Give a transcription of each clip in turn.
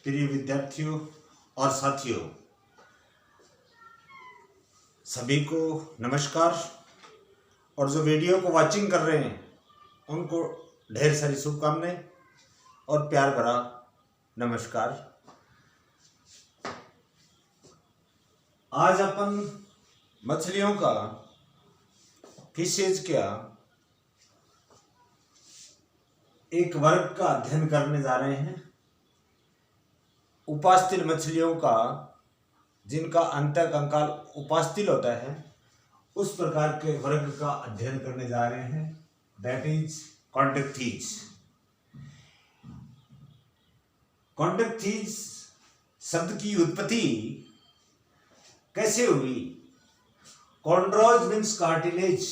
प्रिय विद्यार्थियों और साथियों, सभी को नमस्कार। और जो वीडियो को वाचिंग कर रहे हैं उनको ढेर सारी शुभकामनाएं और प्यार भरा नमस्कार। आज अपन मछलियों का फिशेज का एक वर्ग का अध्ययन करने जा रहे हैं। उपास्तिल मछलियों का, जिनका अंतःकंकाल उपास्तिल होता है, उस प्रकार के वर्ग का अध्ययन करने जा रहे हैं, दैट इज कॉन्टेक्थीज। कॉन्टेक्थीज शब्द की उत्पत्ति कैसे हुई? कॉन्ड्रोज मीन्स कार्टिलेज।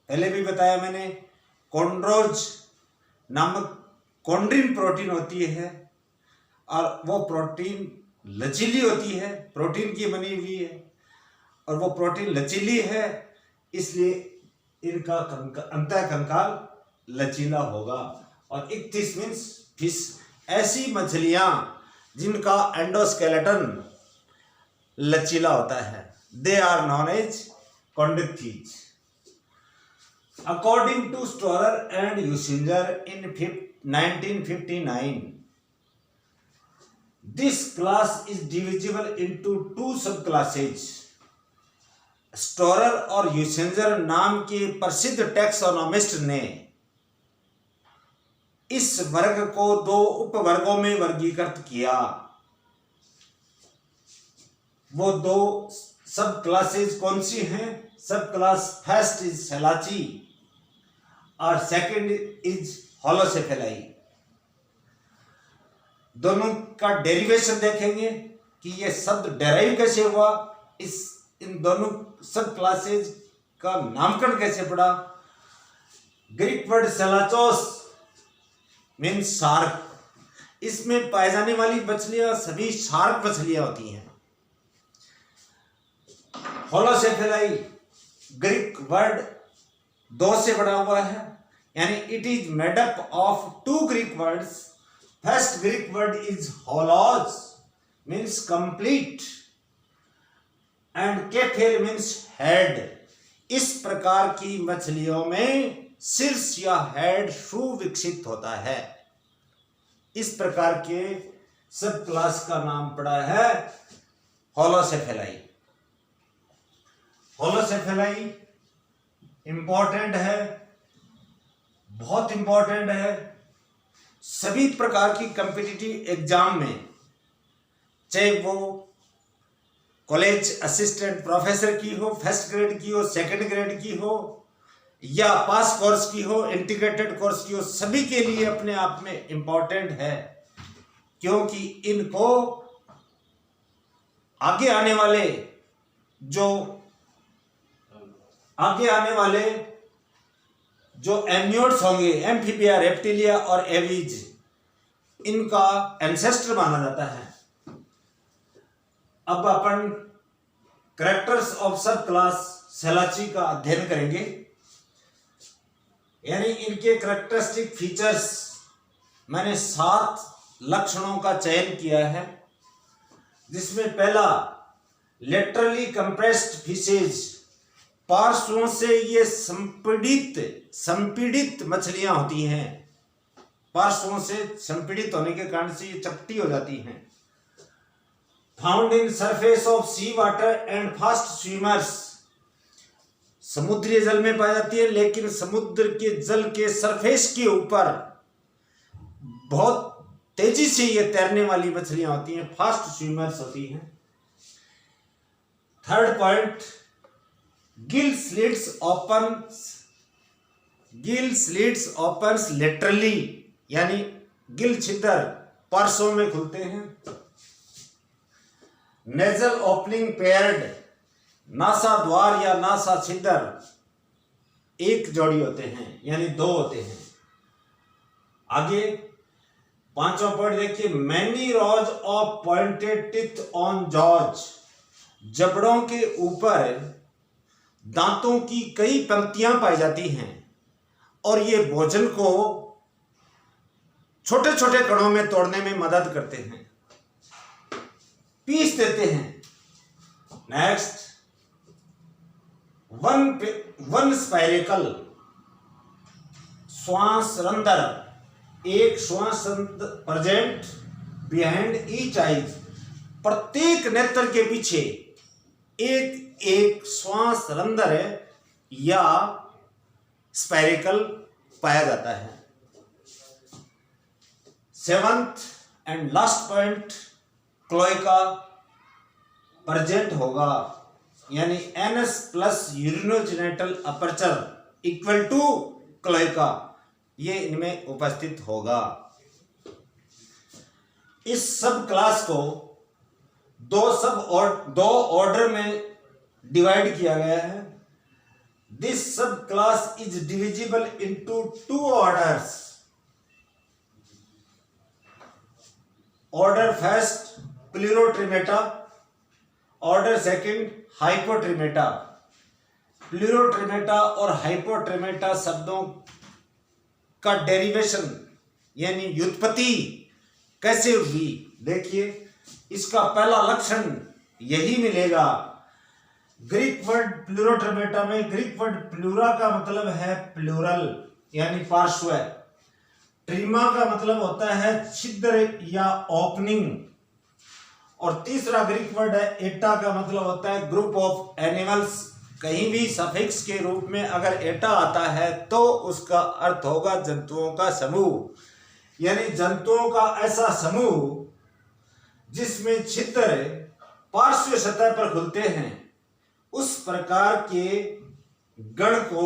पहले भी बताया मैंने, कॉन्ड्रोज नामक कॉन्ड्रिन प्रोटीन होती है और वो प्रोटीन लचीली होती है, प्रोटीन की बनी हुई है और वो प्रोटीन लचीली है, इसलिए इनका अंतःकंकाल लचीला होगा। और इक्थिस मीन्स फिश, ऐसी मछलियां जिनका एंडोस्केलेटन लचीला होता है, दे आर नॉन एज कॉन्टेक्थीज। According to Storer and Usinger in 1959, this class is divisible into two subclasses. Storer और यूसेंजर नाम के प्रसिद्ध टैक्सोनॉमिस्ट ने इस वर्ग को दो उपवर्गों में वर्गीकृत किया। वो दो सब क्लासेस कौन सी हैं? सब क्लास फर्स्ट इज सेलाची और सेकंड इज होलोसेफेलाई। दोनों का डेरिवेशन देखेंगे कि ये शब्द डेराइव कैसे हुआ, इन दोनों सब क्लासेज का नामकरण कैसे पड़ा। Greek word selachos means shark. इसमें पाए जाने वाली मछलियां सभी शार्क मछलियां होती हैं। होलोसेफेलाई ग्रीक वर्ड दो से बना हुआ है, यानी it is made up of two Greek words. First Greek word is holos, means complete, and kefir means head. इस प्रकार की मछलियों में शीर्ष या हेड सुविकसित होता है। इस प्रकार के सब क्लास का नाम पड़ा है होलोसेफेलाई। होलोसेफेलाई इंपॉर्टेंट है, बहुत इंपॉर्टेंट है। सभी प्रकार की कॉम्पिटिटिव एग्जाम में, चाहे वो कॉलेज असिस्टेंट प्रोफेसर की हो, फर्स्ट ग्रेड की हो, सेकंड ग्रेड की हो, या पास कोर्स की हो, इंटीग्रेटेड कोर्स की हो, सभी के लिए अपने आप में इंपॉर्टेंट है, क्योंकि इनको आगे आने वाले जो एम्नियोट्स होंगे, एम्फीबिया, रेप्टिलिया और एवीज, इनका एंसेस्टर माना जाता है। अब अपन कैरेक्टर्स ऑफ सब क्लास सेलाची का अध्ययन करेंगे, यानी इनके कैरेक्टरिस्टिक फीचर्स। मैंने 7 लक्षणों का चयन किया है, जिसमें पहला लेटरली कंप्रेस्ड फिशेज। पार्श्वों से ये संपीड़ित मछलियां होती हैं। पार्श्वों से संपीड़ित होने के कारण से ये चपटी हो जाती हैं। Found in surface of sea water and fast swimmers. समुद्री जल में पाई जाती है, लेकिन समुद्र के जल के सरफेस के ऊपर बहुत तेजी से ये तैरने वाली मछलियां होती हैं, फास्ट स्विमर्स होती हैं। Third point, gill slits opens laterally, यानी गिल छिद्र पार्श्वों में खुलते हैं। नेजल ओपनिंग पेयर्ड, नासा द्वार या नासा छिद्र एक जोड़ी होते हैं, यानी 2 होते हैं। आगे 5वां पॉइंट देखिए, many rose of pointed teeth on jaws. जबड़ों के ऊपर दांतों की कई पंक्तियां पाई जाती हैं और ये भोजन को छोटे छोटे कणों में तोड़ने में मदद करते हैं। पीस देते हैं। नेक्स्ट, वन स्पाइरेकल श्वास रंध्र, एक श्वास रंध्र प्रेजेंट बिहाइंड ईच आईज, प्रत्येक नेत्र के पीछे एक एक श्वास रंध्र या स्पाइरेकल पाया जाता है। Seventh and last point, cloaca present होगा, यानी anus plus urinogenital aperture equal to cloaca, ये इनमें उपस्थित होगा। इस सब क्लास को दो ऑर्डर में डिवाइड किया गया है। This subclass is divisible into 2 orders. Order first pleurotremata, order second hypotremata. Pleurotremata और हाइपोट्रिमेटा शब्दों का डेरिवेशन यानी व्युत्पत्ति कैसे हुई, देखिए इसका पहला लक्षण यही मिलेगा। ग्रीक वर्ड प्लूरोट्रिमेटा में ग्रीक वर्ड प्लूरा का मतलब है प्लूरल यानी पार्श्व, ट्रीमा का मतलब होता है छिद्र या ओपनिंग, और तीसरा ग्रीक वर्ड है एटा का मतलब होता है ग्रुप ऑफ एनिमल्स। कहीं भी सफिक्स के रूप में अगर एटा आता है तो उसका अर्थ होगा जंतुओं का समूह, यानी जंतुओं का ऐसा समूह जिसमें छिद्र पार्श्व सतह पर खुलते हैं, उस प्रकार के गण को,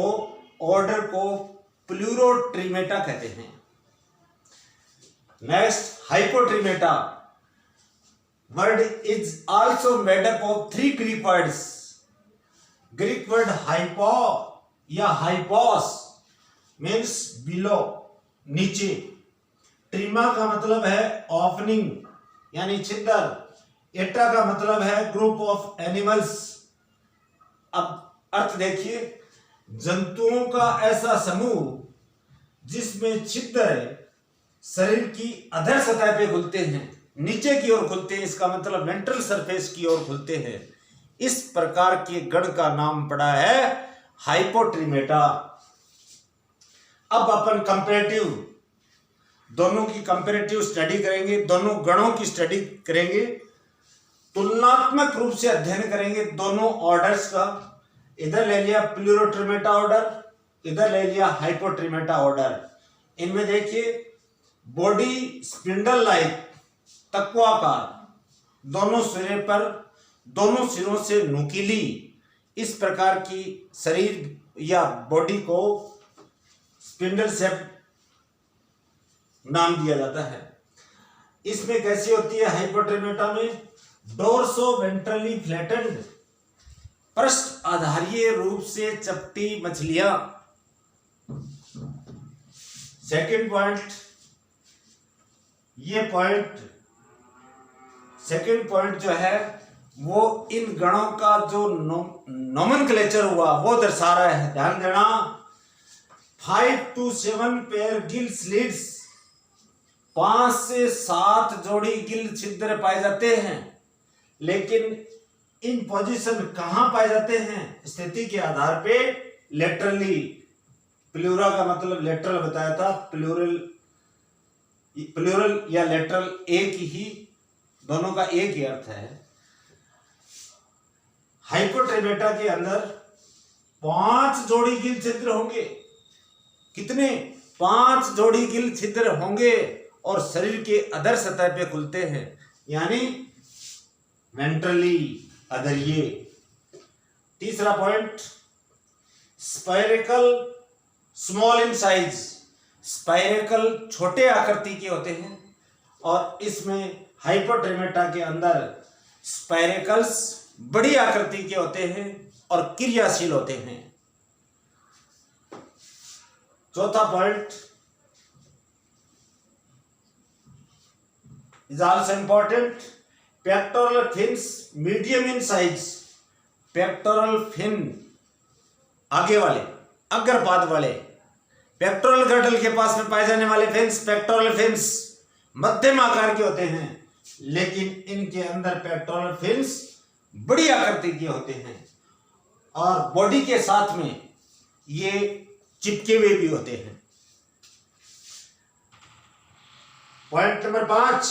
ऑर्डर को प्लूरोट्रिमेटा कहते हैं। Next, hypotremata word is also made up of 3 Greek words. Greek word hypo या हाइपोस मीन्स बिलो, नीचे। ट्रीमा का मतलब है ओपनिंग यानी छिद्र। एटा का मतलब है ग्रुप ऑफ एनिमल्स। अब अर्थ देखिए, जंतुओं का ऐसा समूह जिसमें छिद्र शरीर की अधर सतह पे खुलते हैं, नीचे की ओर खुलते हैं, इसका मतलब वेंट्रल सरफेस की ओर खुलते हैं, इस प्रकार के गण का नाम पड़ा है हाइपोट्रिमेटा। अब अपन कंपैरेटिव, दोनों की कंपैरेटिव स्टडी करेंगे, दोनों गणों की स्टडी करेंगे, तुलनात्मक रूप से अध्ययन करेंगे दोनों ऑर्डर्स का। इधर ले लिया प्लूरोट्रिमेटा ऑर्डर, इधर ले लिया हाइपोट्रिमेटा ऑर्डर। इनमें देखिए बॉडी स्पिंडल लाइक, तक्वाकार, दोनों सिरों से नुकीली, इस प्रकार की शरीर या बॉडी को स्पिंडल शेप नाम दिया जाता है। इसमें कैसी होती है हाइपोट्रिमेटा में, डोर्सो वेंट्रली फ्लैटेंड, पृष्ठ आधारीय रूप से चपटी मछलियां। सेकंड पॉइंट, ये पॉइंट सेकंड पॉइंट जो है वो इन गणों का जो नोमेनक्लेचर हुआ वो दर्शा रहा है, ध्यान देना। 5 to 7 पेयर गिल स्लिट्स, 5 से 7 जोड़ी गिल छिद्र पाए जाते हैं, लेकिन इन पोजीशन कहां पाए जाते हैं, स्थिति के आधार पे लेटरली। प्लूरा का मतलब लेटरल बताया था, प्लूरल या लेटरल एक ही, दोनों का एक ही अर्थ है। हाइपोट्रिमेटा के अंदर 5 जोड़ी गिल छिद्र होंगे, कितने, 5 जोड़ी गिल छिद्र होंगे और शरीर के अधर सतह पे खुलते हैं, यानी वेंट्रली, अधरीय। तीसरा point, spiracle small in size, spiracle छोटे आकृति के होते हैं, और इसमें हाइपोट्रिमेटा के अंदर स्पाइरेकल्स बड़ी आकृति के होते हैं और क्रियाशील होते हैं। चौथा point is also important, pectoral fins medium in size. Pectoral fin आगे वाले, अग्रपाद वाले, पेक्टोरल गर्डल के पास में पाए जाने वाले फिन्स, पेक्टोरल फिन्स मध्यम आकार के होते हैं, लेकिन इनके अंदर पेक्टोरल फिन्स बड़ी आकृति के होते हैं और बॉडी के साथ में ये चिपके हुए भी होते हैं। Point number 5,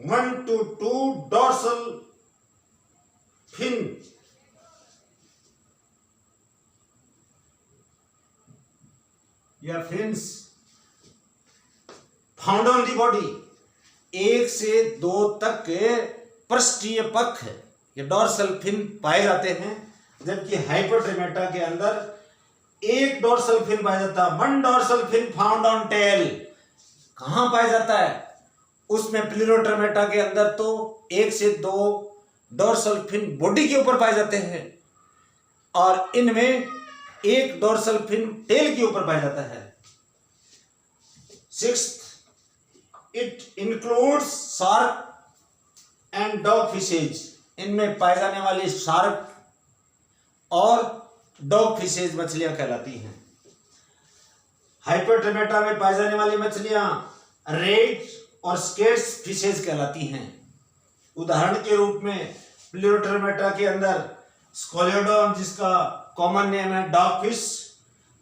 1 to 2 dorsal fin या fins found on the body, 1 से 2 तक के पृष्ठीय पक्ष या डॉर्सल फिन पाए जाते हैं, जबकि हाइपोट्रिमेटा के अंदर एक डॉर्सल फिन पाया जाता है। 1 dorsal fin found on tail कहां पाया जाता है? उसमें प्लेरोट्रिमेटा के अंदर तो 1 से 2 डॉर्सल फिन बॉडी के ऊपर पाए जाते हैं और इनमें एक डॉर्सल फिन टेल के ऊपर पाया जाता है। 6th, it includes shark and dog fishes, इनमें पाए जाने वाली शार्क और डॉग फिशेज मछलियां कहलाती हैं। हाइपोट्रिमेटा में पाई जाने वाली मछलियां रेड और स्केट्स फिशेज कहलाती हैं। उदाहरण के रूप में प्लेरोट्रिमेटा के अंदर स्कोलियोडोन जिसका कॉमन नेम है डॉग फिश,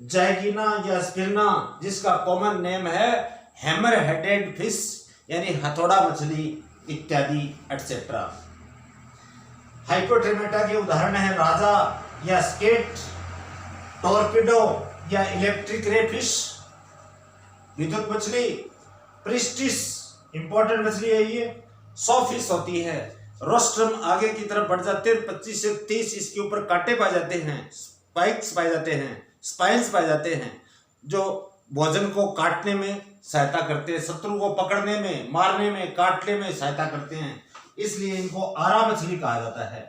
जाइगिना या स्पिरना जिसका कॉमन नेम है हैमर हेडेड फिश यानी हथौड़ा मछली इत्यादि एटसेट्रा। हाइपोट्रिमेटा के उदाहरण है राजा या स्केट, टॉर्पिडो या इलेक्ट्रिक रे फिश, विद्युत मछली, प्रिस्टिस इंपॉर्टेंट मछली है ये, 100 फिश होती है। रोस्ट्रम आगे की तरफ बढ़ जाते हैं, 25 से 30 इसके ऊपर कांटे पाए जाते हैं, स्पाइक्स पाए जाते हैं, स्पाइन्स पाए जाते हैं जो भोजन को काटने में सहायता करते हैं, शत्रु को पकड़ने में, मारने में, काटने में सहायता करते हैं, इसलिए इनको आरा मछली कहा जाता है।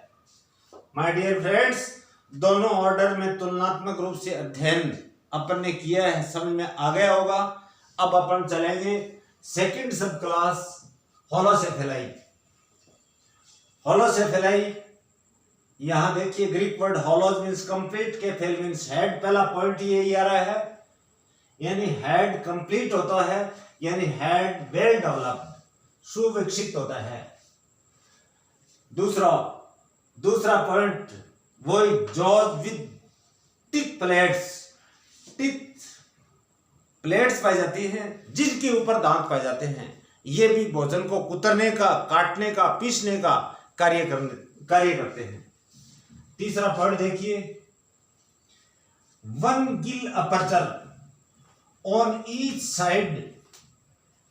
माय डियर फ्रेंड्स, दोनों ऑर्डर में तुलनात्मक रूप से अध्ययन अपन ने किया है, समझ में आ गया होगा। अब अपन चलेंगे सेकंड सब क्लास होलोसेफेलाई। होलोसेफेलाई, यहां देखिए Greek word holos means complete, kephale means head, पहला पॉइंट यही आ रहा है, यानी हेड कंप्लीट होता है, यानी हेड वेल डेवलप्ड, सुविकसित होता है। दूसरा पॉइंट वही jaws with teeth plates, teeth plates पाई जाती हैं जिनके ऊपर दांत पाए जाते हैं, ये भी भोजन को कुतरने का, काटने का, पीसने का कार्य करते हैं। तीसरा पॉइंट देखिए, 1 gill aperture on each side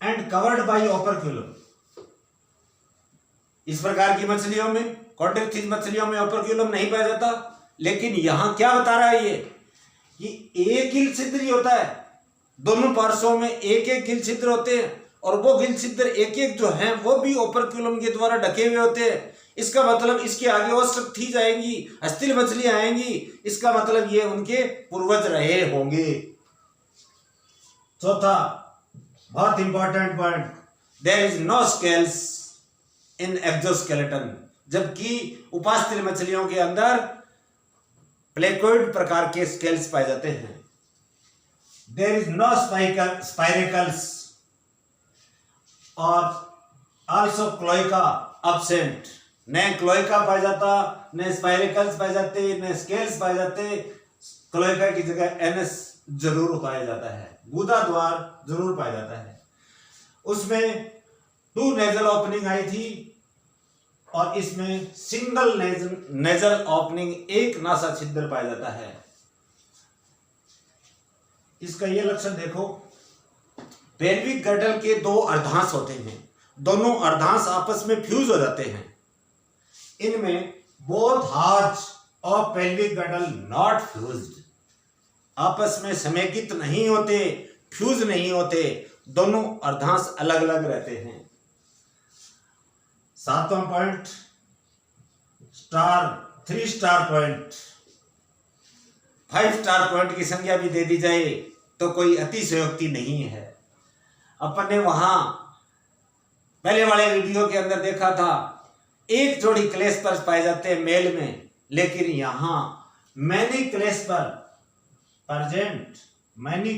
and covered by operculum. इस प्रकार की मछलियों में, कॉन्ट्रैक्टिस मछलियों में ओपर्क्यूलम नहीं पाया जाता, लेकिन यहां क्या बता रहा है ये कि एक गिल छिद्र ही होता है, दोनों पार्श्वों में एक एक गिल छिद्र होते हैं और वो गिल छिद्र एक एक जो हैं वो भी ओपर्क्यूलम के द्वारा ढके हुए होते हैं। इसका मतलब इसके आगे ऑस्ट्रक्थीज आएंगी, अस्थिल मछलियां आएंगी, इसका मतलब ये उनके पूर्वज रहे होंगे। चौथा बहुत important point, there is no scales in exoskeleton, जबकि उपास्थल मछलियों के अंदर प्लेकोइड प्रकार के स्केल्स पाए जाते हैं। देयर इज नो स्पाइरेकल्स और आल्सो क्लोइका एब्सेंट, न क्लोइका पाया जाता, न स्पाइरेकल्स पाए जाते, न स्केल्स पाए जाते, क्लोइका की जगह एनस जरूर पाया जाता है, गुदा द्वार जरूर पाया जाता है। उसमें 2 नेजल ओपनिंग आई थी और इसमें सिंगल नेजल ओपनिंग, एक नासा छिद्र पाया जाता है। इसका ये लक्षण देखो, पेल्विक गर्डल के 2 अर्धांश होते हैं, दोनों अर्धांश आपस में फ्यूज हो जाते हैं। इनमें both hertz of pelvic girdle not fused, आपस में समेकित नहीं होते, फ्यूज नहीं होते, दोनों अर्धांश अलग अलग रहते हैं। 7वां point, 3 star point, 5 star point की संज्ञा भी दे दी जाए तो कोई अतिशयोक्ति नहीं है। अपन ने वहां पहले वाले वीडियो के अंदर देखा था, एक जोड़ी क्लेस्पर्स पाए जाते हैं मेल में, लेकिन यहां मैनी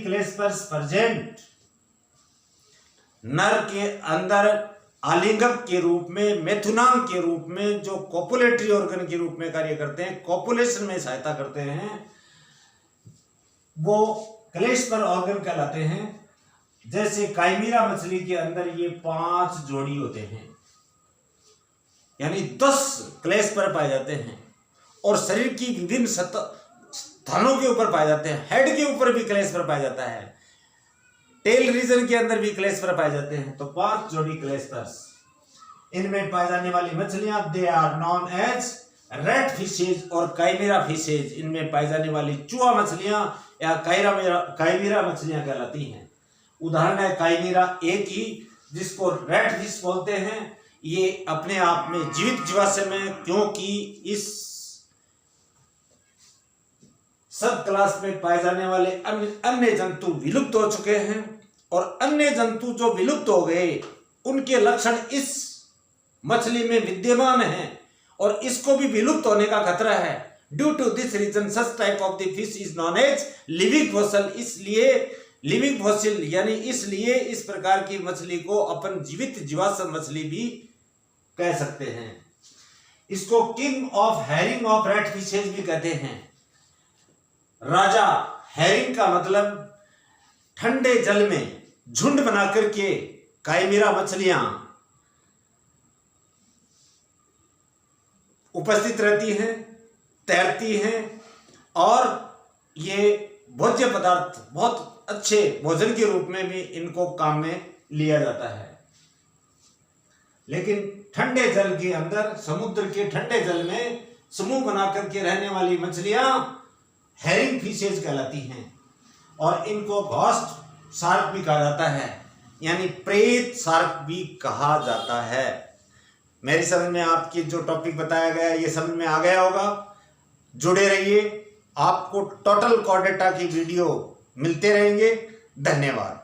क्लेस्पर्स प्रेजेंट नर के अंदर आलिंगक के रूप में, मेथुनांग के रूप में, जो कॉपुलेटरी ऑर्गन के रूप में कार्य करते हैं, कॉपुलेशन में सहायता करते हैं, वो क्लेस्पर ऑर्गन कहलाते हैं। जैसे काइमेरा मछली के अंदर ये 5 जोड़ी होते हैं, यानी 10 क्लेस्पर पाए जाते हैं, और शरीर की विभिन्न स्थानों के ऊपर पाए जाते हैं। हेड के ऊपर भी क्लेस्पर पाया जाता है, टेल रीजन के अंदर भी क्लेस्पर पाए जाते हैं। तो 5 जोड़ी क्लेस्पर्स इनमें पाई जाने वाली मछलियां they are known as rat fishes और काइमेरा फिशेज। इनमें पाई जाने वाली चूहा मछलियां या काइमेरा मछलियां कहलाती हैं। उदाहरण है काइमेरा एक ही, जिसको रेड फिश बोलते हैं। ये अपने आप में जीवित जीवाश्म है, क्योंकि इस सब क्लास में पाए जाने वाले अन्य जंतु विलुप्त हो चुके हैं, और अन्य जंतु जो विलुप्त हो गए उनके लक्षण इस मछली में विद्यमान हैं, और इसको भी विलुप्त होने का खतरा है। Due to this reason such type of the fish is known as living fossil. इसलिए लिविंग फॉसिल यानी इसलिए इस प्रकार की मछली को अपन जीवित जीवाश्म मछली भी कह सकते हैं। इसको king of herring of red fishes भी कहते हैं। राजा हैरिंग का मतलब ठंडे जल में झुंड बनाकर के काइमेरा मछलियां उपस्थित रहती हैं, तैरती हैं, और ये भोज्य पदार्थ बहुत अच्छे भोजन के रूप में भी इनको काम में लिया जाता है। लेकिन ठंडे जल के अंदर, समुद्र के ठंडे जल में समूह बनाकर के रहने वाली मछलियां हैरिंग फिशेज कहलाती हैं, और इनको घोस्ट शार्क भी कहा जाता है, यानी प्रेत शार्क भी कहा जाता है। मेरी समझ में आपकी जो टॉपिक बताया गया ये समझ में आ गया होगा। जुड़े रहिए, आपको टोटल कोर्डेटा की वीडियो मिलते रहेंगे। धन्यवाद।